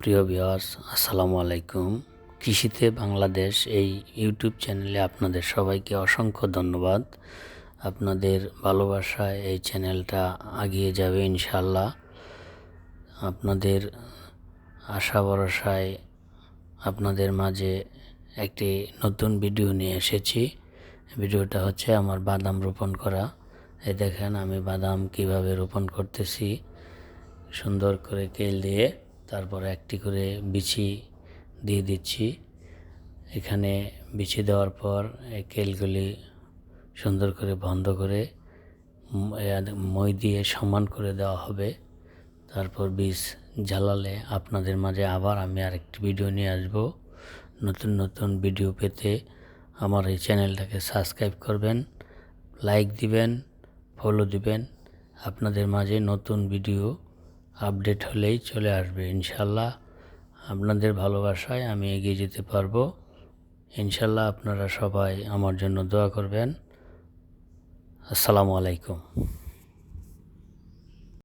প্রিয় ভিউয়ার্স, আসসালামু আলাইকুম। কৃষিতে বাংলাদেশ এই ইউটিউব চ্যানেলে আপনাদের সবাইকে অসংখ্য ধন্যবাদ। আপনাদের ভালোবাসায় এই চ্যানেলটা এগিয়ে যাবে ইনশাআল্লাহ। আপনাদের আশা ভরসায় আপনাদের মাঝে একটি নতুন ভিডিও নিয়ে এসেছি। ভিডিওটা হচ্ছে আমার বাদাম রোপণ করা। এই দেখেন আমি বাদাম কিভাবে রোপণ করতেছি। সুন্দর করে কেল দিয়ে তারপরে একটি করে বিচি দিয়ে দিচ্ছি। এখানে বিচি দেওয়ার পর এই কেলগুলি সুন্দর করে বন্ধ করে মই দিয়ে সমান করে দেওয়া হবে। তারপর বীজ জ্বালালে আপনাদের মাঝে আবার আমি আরেকটি ভিডিও নিয়ে আসব। নতুন নতুন ভিডিও পেতে আমার এই চ্যানেলটাকে সাবস্ক্রাইব করবেন, লাইক দিবেন, ফলো দিবেন। আপনাদের মাঝে নতুন ভিডিও আপডেট হলেই চলে আসবে ইনশাল্লাহ। আপনাদের ভালোবাসায় আমি এগিয়ে যেতে পারবো ইনশাল্লাহ। আপনারা সবাই আমার জন্য দোয়া করবেন। আসসালামু আলাইকুম।